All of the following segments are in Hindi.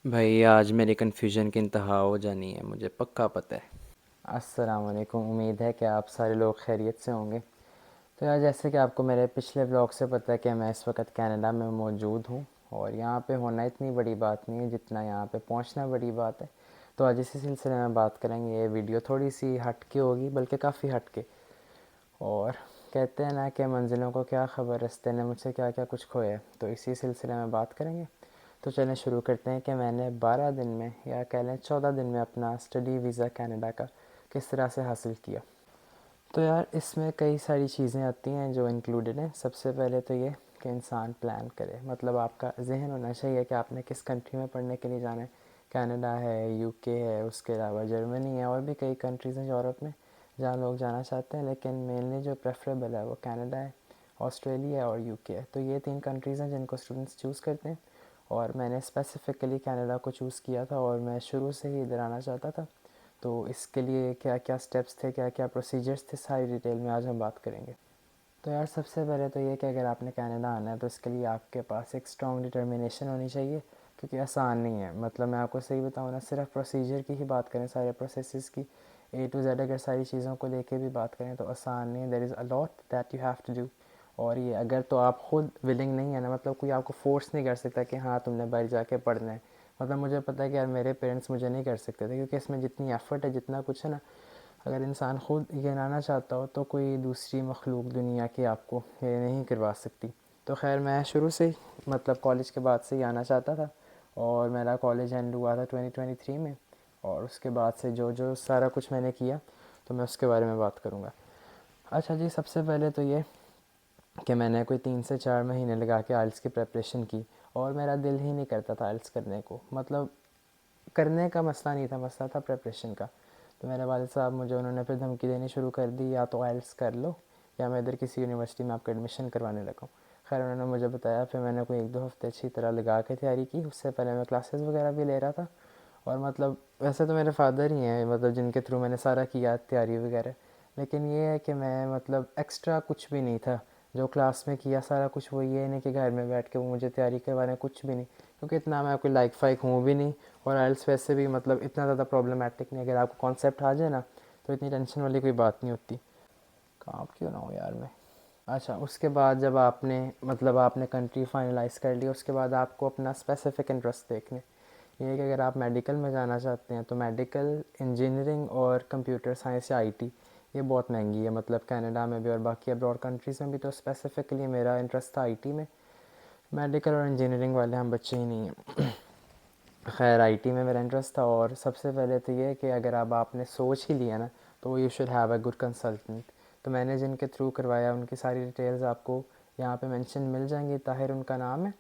भाई आज मेरी कन्फ्यूजन की इंतहा हो जानी है, मुझे पक्का पता है। अस्सलाम वालेकुम। उम्मीद है कि आप सारे लोग खैरियत से होंगे। तो यार, जैसे कि आपको मेरे पिछले व्लॉग से पता है कि मैं इस वक्त कनाडा में मौजूद हूँ और यहाँ पे होना इतनी बड़ी बात नहीं है जितना यहाँ पे पहुँचना बड़ी बात है। तो आज इसी सिलसिले में बात करेंगे। ये वीडियो थोड़ी सी हटके होगी, बल्कि काफ़ी हटके। और कहते हैं ना कि मंजिलों को क्या ख़बर, रास्ते ने मुझसे क्या क्या कुछ खोया। तो इसी सिलसिले में बात करेंगे। तो चलें शुरू करते हैं कि मैंने 12 दिन में या कह लें 14 दिन में अपना स्टडी वीज़ा कनाडा का किस तरह से हासिल किया। तो यार, इसमें कई सारी चीज़ें आती हैं जो इंक्लूडेड हैं। सबसे पहले तो ये कि इंसान प्लान करे, मतलब आपका जहन होना चाहिए कि आपने किस कंट्री में पढ़ने के लिए जाना है। कनाडा है, यूके है, उसके अलावा जर्मनी है, और भी कई कंट्रीज़ हैं यूरोप में जहाँ लोग जाना चाहते हैं, लेकिन मेनली जो प्रेफरेबल है वो कनाडा है, ऑस्ट्रेलिया है और यूके है। तो ये तीन कंट्रीज़ हैं जिनको स्टूडेंट्स चूज़ करते हैं। और मैंने स्पेसिफ़िकली कनाडा को चूज़ किया था और मैं शुरू से ही इधर आना चाहता था। तो इसके लिए क्या क्या स्टेप्स थे, क्या क्या प्रोसीजर्स थे, सारी डिटेल में आज हम बात करेंगे। तो यार, सबसे पहले तो ये कि अगर आपने कनाडा आना है तो इसके लिए आपके पास एक स्ट्रॉन्ग डिटर्मिनेशन होनी चाहिए, क्योंकि आसान नहीं है। मतलब मैं आपको सही बताऊँ ना, सिर्फ प्रोसीजर की ही बात करें, सारे प्रोसेसेस की ए टू जेड अगर सारी चीज़ों को लेके भी बात करें तो आसान नहीं है। There is a lot that you have to do. और ये अगर तो आप खुद विलिंग नहीं है ना, मतलब कोई आपको फोर्स नहीं कर सकता कि हाँ तुमने बाहर जाके पढ़ना है। मतलब मुझे पता है कि यार मेरे पेरेंट्स मुझे नहीं कर सकते थे, क्योंकि इसमें जितनी एफ़र्ट है, जितना कुछ है ना, अगर इंसान खुद ये लाना चाहता हो तो कोई दूसरी मखलूक दुनिया की आपको ये नहीं करवा सकती। तो खैर, मैं शुरू से ही मतलब कॉलेज के बाद से ही आना चाहता था और मेरा कॉलेज एंड हुआ था 2023 में। और उसके बाद से जो जो सारा कुछ मैंने किया, तो मैं उसके बारे में बात करूँगा। अच्छा जी, सबसे पहले तो ये कि मैंने कोई 3 से 4 महीने लगा के आइल्स की प्रिपरेशन की। और मेरा दिल ही नहीं करता था आइल्स करने को, मतलब करने का मसला नहीं था, मसला था प्रिपरेशन का। तो मेरे वालिद साहब मुझे उन्होंने फिर धमकी देनी शुरू कर दी, या तो आइल्स कर लो या मैं इधर किसी यूनिवर्सिटी में आपका एडमिशन करवाने लगा हूँ। खैर, उन्होंने मुझे बताया, फिर मैंने कोई 1-2 हफ्ते अच्छी तरह लगा के तैयारी की। उससे पहले मैं क्लासेस वगैरह भी ले रहा था। और मतलब वैसे तो मेरे फादर ही हैं, मतलब जिनके थ्रू मैंने सारा किया तैयारी वगैरह। लेकिन ये है कि मैं मतलब एक्स्ट्रा कुछ भी नहीं था। जो क्लास में किया सारा कुछ वही है, नहीं कि घर में बैठ के वो मुझे तैयारी करवा रहे हैं, कुछ भी नहीं। क्योंकि इतना मैं कोई लाइक फाइक हूँ भी नहीं। और आइल्स वैसे भी मतलब इतना ज़्यादा प्रॉब्लमेटिक नहीं, अगर आपको कॉन्सेप्ट आ जाए ना तो इतनी टेंशन वाली कोई बात नहीं होती। काम क्यों ना हो यार मैं। अच्छा, उसके बाद जब आपने मतलब आपने कंट्री फाइनलाइज कर ली, उसके बाद आपको अपना स्पेसिफिक इंटरेस्ट देखने। ये है कि अगर आप मेडिकल में जाना चाहते हैं तो मेडिकल, इंजीनियरिंग और कंप्यूटर साइंस या आईटी, ये बहुत महंगी है, मतलब कनाडा में भी और बाकी अब्रॉड कंट्रीज़ में भी। तो स्पेसिफिकली मेरा इंटरेस्ट था आईटी में। मेडिकल और इंजीनियरिंग वाले हम बच्चे ही नहीं हैं। खैर, आईटी में मेरा इंटरेस्ट था। और सबसे पहले तो ये कि अगर अब आपने सोच ही लिया ना, तो you should have a good consultant. तो मैंने जिनके थ्रू करवाया उनकी सारी डिटेल्स आपको यहाँ पे मेंशन मिल जाएंगी। ताहिर उनका नाम है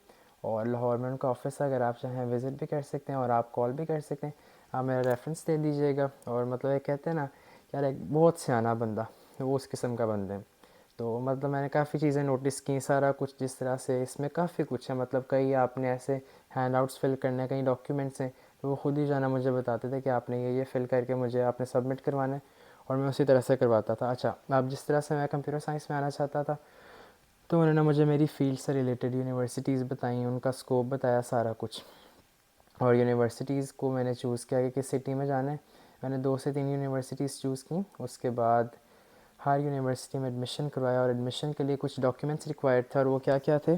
और लाहौर में उनका ऑफिस है। अगर आप चाहें विज़िट भी कर सकते हैं और आप कॉल भी कर सकते हैं। आप मेरा रेफरेंस दे दीजिएगा। और मतलब ये कहते हैं ना, यार एक बहुत सियाना बंदा, वो उस किस्म का बंदे हैं। तो मतलब मैंने काफ़ी चीज़ें नोटिस की, सारा कुछ जिस तरह से इसमें काफ़ी कुछ है। मतलब कई आपने ऐसे हैंड आउट्स फिल करने, कई डॉक्यूमेंट्स हैं तो वो खुद ही जाना मुझे बताते थे कि आपने ये फिल करके मुझे आपने सबमिट करवाना है। और मैं उसी तरह से करवाता था। अच्छा, अब जिस तरह से मैं कंप्यूटर साइंस में आना चाहता था, तो उन्होंने मुझे मेरी फील्ड से रिलेटेड यूनिवर्सिटीज़ बताई, उनका स्कोप बताया, सारा कुछ। और यूनिवर्सिटीज़ को मैंने चूज़ किया कि किस सिटी में जाना है। मैंने 2 से 3 यूनिवर्सिटीज़ चूज़ की। उसके बाद हर यूनिवर्सिटी में एडमिशन करवाया। और एडमिशन के लिए कुछ डॉक्यूमेंट्स रिक्वायर्ड थे, और वो क्या क्या थे।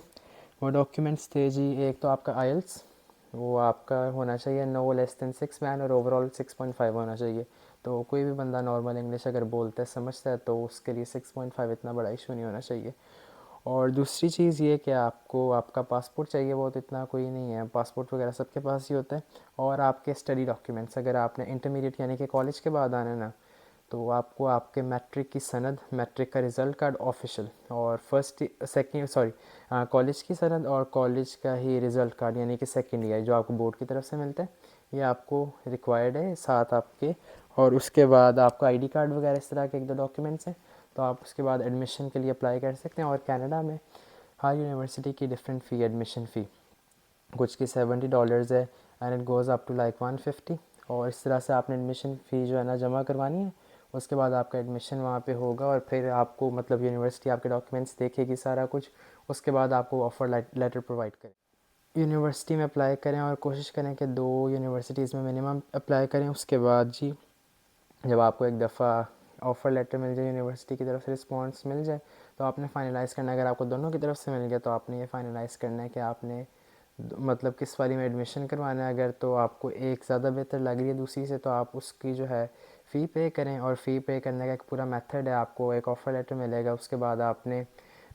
वो डॉक्यूमेंट्स थे जी, एक तो आपका आइल्स, वो आपका होना चाहिए नो लेस दैन 6 मैन, और ओवरऑल 6.5 होना चाहिए। तो कोई भी बंदा नॉर्मल इंग्लिश अगर बोलता है, समझता है, तो उसके लिए 6.5 इतना बड़ा इशू नहीं होना चाहिए। और दूसरी चीज़ ये कि आपको आपका पासपोर्ट चाहिए, बहुत इतना कोई नहीं है, पासपोर्ट वगैरह सबके पास ही होता है। और आपके स्टडी डॉक्यूमेंट्स, अगर आपने इंटरमीडिएट यानी कि कॉलेज के बाद आना है ना, तो आपको आपके मैट्रिक की सनद, मैट्रिक का रिज़ल्ट कार्ड ऑफिशियल, और फर्स्ट सेकेंड सॉरी कॉलेज की सनद और कॉलेज का ही रिज़ल्ट कार्ड यानी कि सेकेंड ईयर जो आपको बोर्ड की तरफ से मिलता है, ये आपको रिक्वायर्ड है साथ आपके। और उसके बाद आपका आईडी कार्ड वगैरह इस तरह के 1-2 डॉक्यूमेंट्स हैं। तो आप उसके बाद एडमिशन के लिए अप्लाई कर सकते हैं। और कनाडा में हर यूनिवर्सिटी की डिफरेंट फ़ी, एडमिशन फ़ी कुछ की $70 है and it goes up to like 150। और इस तरह से आपने एडमिशन फ़ी जो है ना जमा करवानी है। उसके बाद आपका एडमिशन वहाँ पे होगा और फिर आपको मतलब यूनिवर्सिटी आपके डॉक्यूमेंट्स देखेगी, सारा कुछ। उसके बाद आपको ऑफ़र लेटर प्रोवाइड करें। यूनिवर्सिटी में अप्लाई करें और कोशिश करें कि 2 यूनिवर्सिटीज़ में मिनिमम अप्लाई करें। उसके बाद जी जब आपको एक दफ़ा ऑफ़र लेटर मिल जाए, यूनिवर्सिटी की तरफ से रिस्पॉन्स मिल जाए, तो आपने फ़ाइनलाइज़ करना है। अगर आपको दोनों की तरफ से मिल गया तो आपने ये फ़ाइनलाइज़ करना है कि आपने मतलब किस वाली में एडमिशन करवाना है। अगर तो आपको एक ज़्यादा बेहतर लग रही है दूसरी से, तो आप उसकी जो है फ़ी पे करें, और फ़ी पे करने का एक पूरा मेथड है। आपको एक ऑफ़र लेटर मिलेगा, उसके बाद आपने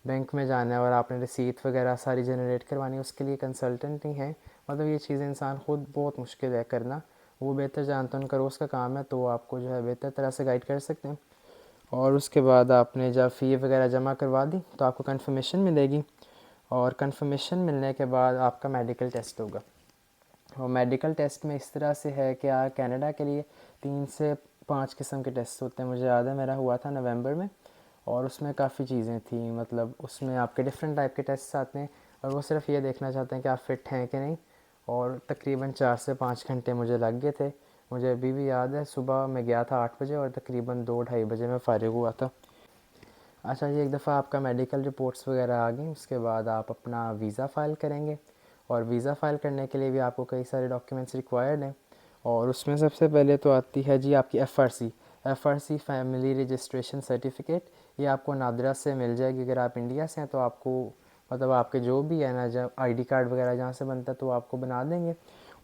बैंक में जाना है और आपने रिसीट वगैरह सारी जनरेट करवानी है। उसके लिए कंसल्टेंट ही है, मतलब ये चीज़ें इंसान ख़ुद बहुत मुश्किल है करना, वो बेहतर जानता है, उनका रोज़ का काम है, तो वो आपको जो है बेहतर तरह से गाइड कर सकते हैं। और उसके बाद आपने जब फ़ी वगैरह जमा करवा दी तो आपको कंफर्मेशन मिलेगी, और कंफर्मेशन मिलने के बाद आपका मेडिकल टेस्ट होगा। और मेडिकल टेस्ट में इस तरह से है कि कनाडा के लिए 3 से 5 किस्म के टेस्ट होते हैं। मुझे याद है मेरा हुआ था नवंबर में, और उसमें काफ़ी चीज़ें थी, मतलब उसमें आपके डिफरेंट टाइप के टेस्ट आते हैं, और वो सिर्फ ये देखना चाहते हैं कि आप फ़िट हैं कि नहीं। और तकरीबन 4 से 5 घंटे मुझे लग गए थे। मुझे अभी भी याद है, सुबह मैं गया था 8 बजे और तकरीबन 2 ढाई बजे मैं फ़ारिग हुआ था। अच्छा जी, एक दफ़ा आपका मेडिकल रिपोर्ट्स वगैरह आ गई, उसके बाद आप अपना वीज़ा फ़ाइल करेंगे, और वीज़ा फ़ाइल करने के लिए भी आपको कई सारे डॉक्यूमेंट्स रिक्वायर्ड हैं। और उसमें सबसे पहले तो आती है जी आपकी एफ़आरसी फैमिली रजिस्ट्रेशन सर्टिफिकेट। ये आपको नादरा से मिल जाएगी। अगर आप इंडिया से हैं तो आपको मतलब आपके जो भी है ना, जब आईडी कार्ड वगैरह जहाँ से बनता है तो आपको बना देंगे।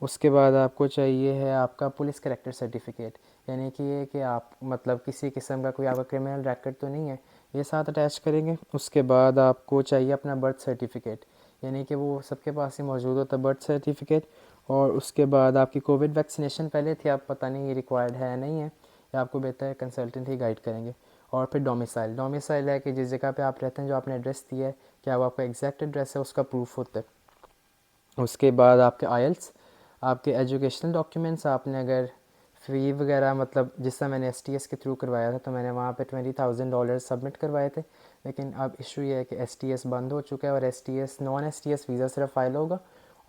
उसके बाद आपको चाहिए है आपका पुलिस कैरेक्टर सर्टिफिकेट, यानी कि ये कि आप मतलब किसी किस्म का कोई आपका क्रिमिनल रिकॉर्ड तो नहीं है, ये साथ अटैच करेंगे। उसके बाद आपको चाहिए अपना बर्थ सर्टिफिकेट, यानी कि वो सबके पास ही मौजूद होता है बर्थ सर्टिफिकेट। और उसके बाद आपकी कोविड वैक्सीनेशन पहले थी, आप पता नहीं ये रिक्वायर्ड है नहीं है, या आपको बेहतर है कंसल्टेंट ही गाइड करेंगे। और फिर डोमिसाइल है कि जिस जगह पे आप रहते हैं, जो आपने एड्रेस दिया है, क्या वो आपका एग्जैक्ट एड्रेस है, उसका प्रूफ होता है। उसके बाद आपके आयल्स, आपके एजुकेशनल डॉक्यूमेंट्स, आपने अगर फ़ी वगैरह मतलब जिस समय मैंने एसटीएस के थ्रू करवाया था तो मैंने वहाँ पे $20,000 सबमिट करवाए थे। लेकिन अब इशू ये है कि एसटीएस बंद हो चुका है, और एसटीएस नॉन एसटीएस वीज़ा सिर्फ फ़ाइल होगा।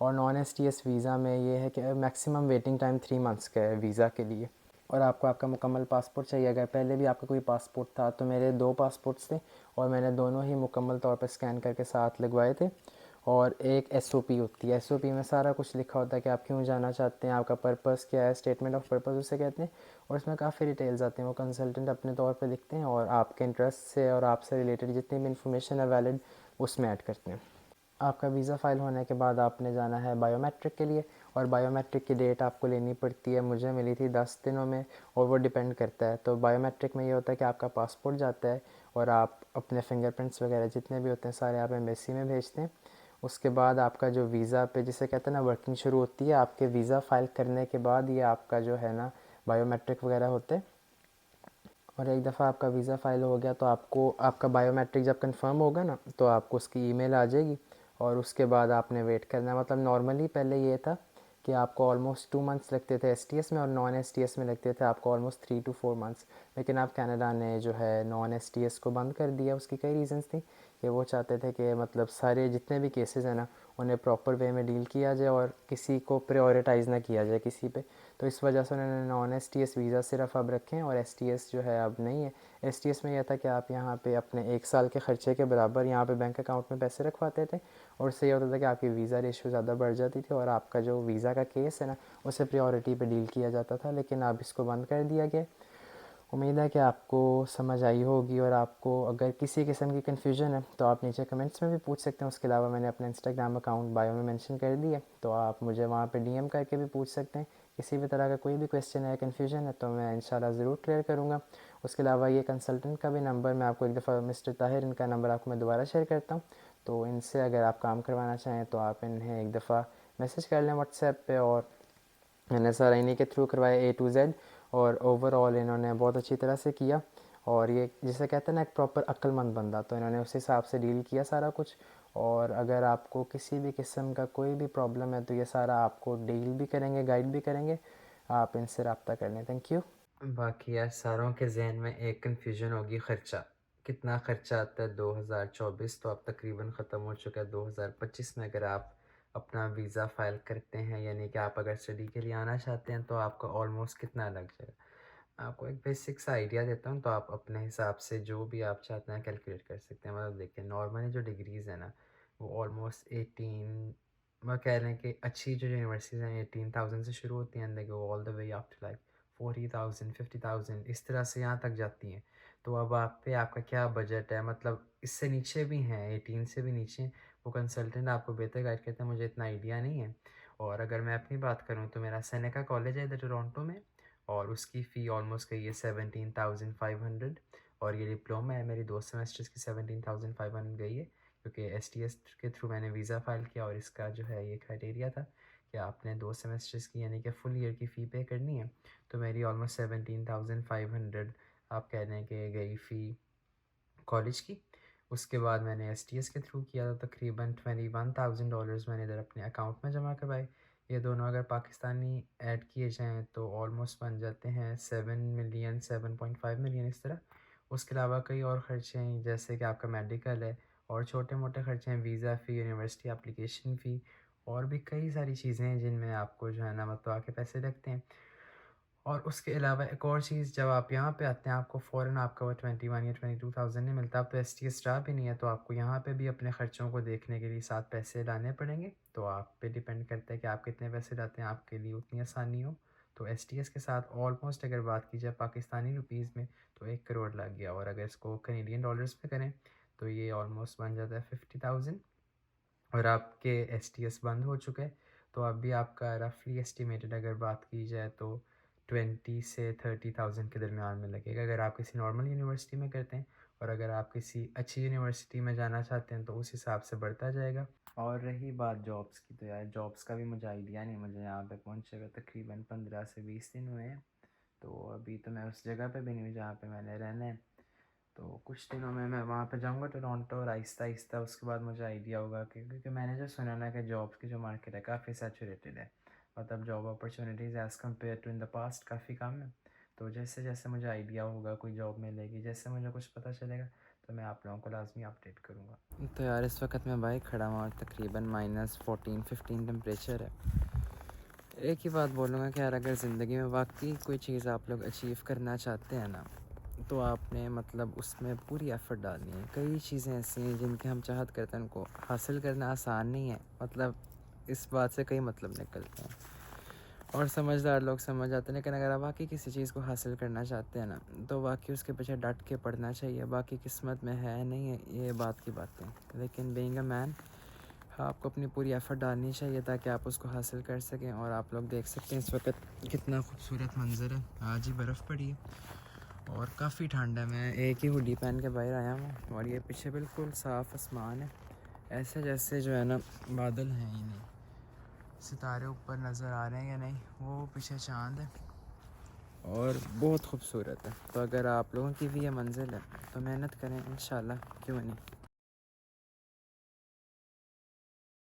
और नॉन एसटीएस वीज़ा में ये है कि मैक्सिमम वेटिंग टाइम 3 मंथ्स का है वीज़ा के लिए। और आपको आपका मुकम्मल पासपोर्ट चाहिए। अगर पहले भी आपका कोई पासपोर्ट था, तो मेरे 2 पासपोर्ट्स थे, और मैंने दोनों ही मुकम्मल तौर पर स्कैन करके साथ लगवाए थे। और एक एसओपी होती है, एसओपी में सारा कुछ लिखा होता है कि आप क्यों जाना चाहते हैं, आपका पर्पस क्या है, स्टेटमेंट ऑफ पर्पस उसे कहते हैं। और इसमें काफ़ी डिटेल्स आते हैं, वो कंसल्टेंट अपने तौर पे लिखते हैं, और आपके इंटरेस्ट से और आपसे रिलेटेड जितनी भी इंफॉर्मेशन है वैलिड, उसमें ऐड करते हैं। आपका वीज़ा फ़ाइल होने के बाद आपने जाना है बायोमेट्रिक के लिए, और बायोमेट्रिक की डेट आपको लेनी पड़ती है। मुझे मिली थी 10 दिनों में, और वो डिपेंड करता है। तो बायोमेट्रिक में ये होता है कि आपका पासपोर्ट जाता है, और आप अपने फिंगरप्रिंट्स वगैरह जितने भी होते हैं सारे आप एम्बेसी में भेजते हैं। उसके बाद आपका जो वीज़ा पे जिसे कहते हैं ना वर्किंग शुरू होती है, आपके वीज़ा फ़ाइल करने के बाद ये आपका जो है ना बायोमेट्रिक वगैरह होते हैं। और एक दफ़ा आपका वीज़ा फ़ाइल हो गया तो आपको आपका बायोमेट्रिक जब कंफर्म होगा ना, तो आपको उसकी ईमेल आ जाएगी, और उसके बाद आपने वेट करना है। मतलब नॉर्मली पहले ये था कि आपको ऑलमोस्ट 2 मंथ्स लगते थे एसटीएस में, और नॉन एसटीएस में लगते थे आपको ऑलमोस्ट 3 to 4 मंथ्स। लेकिन अब कनाडा ने जो है नॉन एसटीएस को बंद कर दिया। उसकी कई रीज़न्स थी कि वो चाहते थे कि मतलब सारे जितने भी केसेस हैं ना, उन्हें प्रॉपर वे में डील किया जाए, और किसी को प्रायोरिटाइज़ ना किया जाए किसी पे। तो इस वजह से उन्होंने नॉन एसटीएस वीज़ा सिर्फ अब रखे हैं, और एसटीएस जो है अब नहीं है। एसटीएस में यह था कि आप यहाँ पे अपने 1 साल के ख़र्चे के बराबर यहाँ पे बैंक अकाउंट में पैसे रखवाते थे, और उससे ये होता था कि आपकी वीज़ा रेशो ज़्यादा बढ़ जाती थी, और आपका जो वीज़ा का केस है ना, उसे प्रायोरिटी पे डील किया जाता था। लेकिन अब इसको बंद कर दिया गया। उम्मीद है कि आपको समझ आई होगी, और आपको अगर किसी किस्म की कन्फ्यूजन है तो आप नीचे कमेंट्स में भी पूछ सकते हैं। उसके अलावा मैंने अपना इंस्टाग्राम अकाउंट बायो में मेंशन कर दिया, तो आप मुझे वहाँ पे डीएम करके भी पूछ सकते हैं। किसी भी तरह का कोई भी क्वेश्चन है, कन्फ्यूजन है, तो मैं इंशाल्लाह ज़रूर क्लियर करूँगा। उसके अलावा ये कंसल्टेंट का भी नंबर मैं आपको एक दफ़ा मिस्टर ताहिर, इनका नंबर आपको मैं दोबारा शेयर करता हूँ। तो इनसे अगर आप काम करवाना चाहें तो आप इन्हें एक दफ़ा मैसेज कर लें व्हाट्सएप पे। और मैंने सारा इन्हीं के थ्रू करवाया A to Z, और ओवरऑल इन्होंने बहुत अच्छी तरह से किया। और ये जिसे कहते हैं ना एक प्रॉपर अक्लमंद बंदा, तो इन्होंने उस हिसाब से डील किया सारा कुछ। और अगर आपको किसी भी किस्म का कोई भी प्रॉब्लम है तो ये सारा आपको डील भी करेंगे, गाइड भी करेंगे। आप इनसे रब्ता कर लें। Thank you. बाकी यार सारों के जहन में एक कन्फ्यूजन होगी, ख़र्चा कितना ख़र्चा आता है। 2024 तो अब तकरीबन ख़त्म हो चुका है। 2025 में अगर आप अपना वीज़ा फ़ाइल करते हैं, यानी कि आप अगर स्टडी के लिए आना चाहते हैं, तो आपका ऑलमोस्ट कितना लग जाएगा। आपको एक बेसिक सा आइडिया देता हूँ, तो आप अपने हिसाब से जो भी आप चाहते हैं कैलकुलेट कर सकते हैं। मतलब देखिए, नॉर्मली जो डिग्रीज़ है ना, वो ऑलमोस्ट 18 वह कह रहे हैं कि अच्छी जो यूनिवर्सिटीज़ हैं 18,000 से शुरू होती हैं, and they go all the way up to like 40,000 50,000 इस तरह से यहाँ तक जाती हैं। तो अब आप पे आपका क्या बजट है, मतलब इससे नीचे भी हैं, 18 से भी नीचे हैं। वो कंसल्टेंट आपको बेहतर गाइड करते हैं, मुझे इतना आइडिया नहीं है। और अगर मैं अपनी बात करूँ तो मेरा सेनेका कॉलेज है इधर टोरंटो में, और उसकी फ़ी ऑलमोस्ट गई है 17,500, और ये डिप्लोमा है मेरी 2 सेमेस्टर्स की 17,500 गई है, क्योंकि एसटीएस के थ्रू मैंने वीज़ा फ़ाइल किया और इसका जो है ये क्राइटेरिया था कि आपने 2 सेमेस्टर्स की यानी कि फुल ईयर की फ़ी पे करनी है। तो मेरी ऑलमोस्ट 17,500 आप कह रहे हैं कि गई फ़ी कॉलेज की। उसके बाद मैंने एसटीएस के थ्रू किया था, तकरीबन $21,000 मैंने इधर अपने अकाउंट में जमा करवाए। ये दोनों अगर पाकिस्तानी ऐड किए जाएँ तो ऑलमोस्ट बन जाते हैं 7 मिलियन 7.5 मिलियन इस तरह। उसके अलावा कई और ख़र्चे हैं, जैसे कि आपका मेडिकल है, और छोटे-मोटे ख़र्चे हैं, वीज़ा फ़ी, यूनिवर्सिटी एप्लीकेशन फ़ी, और भी कई सारी चीज़ें हैं जिनमें आपको जो है ना मतलब आके पैसे लगते हैं। और उसके अलावा एक और चीज़, जब आप यहाँ पे आते हैं आपको फ़ौरन आपका वो 21 या 22,000 नहीं मिलता। अब तो एसटीएस स्टाफ भी नहीं है, तो आपको यहाँ पे भी अपने ख़र्चों को देखने के लिए साथ पैसे लाने पड़ेंगे। तो आप पे डिपेंड करता है कि आप कितने पैसे लाते हैं, आपके लिए उतनी आसानी हो। तो एसटीएस के साथ ऑलमोस्ट अगर बात की जाए पाकिस्तानी रुपीज़ में तो 1 करोड़ लग गया, और अगर इसको कैनेडियन डॉलर्स में करें तो ये ऑलमोस्ट बन जाता है 50,000, और आपके एसटीएस बंद हो चुका है। तो अभी आपका रफली एस्टिमेटेड अगर बात की जाए तो 20 से 30,000 के दरमियान में लगेगा, अगर आप किसी नॉर्मल यूनिवर्सिटी में करते हैं। और अगर आप किसी अच्छी यूनिवर्सिटी में जाना चाहते हैं तो उस हिसाब से बढ़ता जाएगा। और रही बात जॉब्स की, तो यार जॉब्स का भी मुझे आइडिया नहीं, मुझे यहाँ पे पहुँचे हुए तकरीबन 15 से 20 दिन हुए हैं। तो अभी तो मैं उस जगह पे भी नहीं हूँ जहाँ पे मैंने रहना है। तो कुछ दिनों में मैं वहाँ पे जाऊँगा टोरंटो, और आहिस्ता-आहिस्ता उसके बाद मुझे आइडिया होगा कि, क्योंकि मैंने जो सुना ना कि जॉब्स की जो मार्केट है काफ़ी सैचुरेटेड है। मतलब job opportunities as compared to in the past काफ़ी कम है। तो जैसे-जैसे मुझे आइडिया होगा, कोई जॉब मिलेगी, जैसे मुझे कुछ पता चलेगा, तो मैं आप लोगों को लाज़मी अपडेट करूँगा। तो यार इस वक़्त मैं बाइक खड़ा हूँ और तकरीबन -14-15 टेम्परेचर है। एक ही बात बोलूँगा कि यार अगर ज़िंदगी में वाक़ई कोई चीज़ आप लोग अचीव करना चाहते हैं ना, तो आपने मतलब उसमें पूरी एफ़र्ट डालनी है। कई चीज़ें ऐसी हैं जिनकी हम चाहत करते हैं, उनको हासिल करना आसान नहीं है। मतलब इस बात से कई मतलब निकलते हैं, और समझदार लोग समझ जाते हैं। लेकिन अगर आप वाक़ई किसी चीज़ को हासिल करना चाहते हैं ना, तो वाक़ई उसके पीछे डट के पड़ना चाहिए। बाकी किस्मत में है नहीं है, ये बात की बातें। लेकिन बीइंग अ मैन, आपको अपनी पूरी एफ़र्ट डालनी चाहिए ताकि आप उसको हासिल कर सकें। और आप लोग देख सकते हैं इस वक्त कितना खूबसूरत मंज़र है। आज ही बर्फ़ पड़ी है और काफ़ी ठंड है। मैं एक ही हुडी पहन के बाहर आया हूँ, और ये पीछे बिल्कुल साफ़ आसमान है, ऐसे जैसे जो है ना बादल हैं ही नहीं। सितारे ऊपर नज़र आ रहे हैं या नहीं, वो पीछे चाँद है, और बहुत खूबसूरत है। तो अगर आप लोगों की भी ये मंज़िल है तो मेहनत करें, इंशाल्लाह, क्यों नहीं।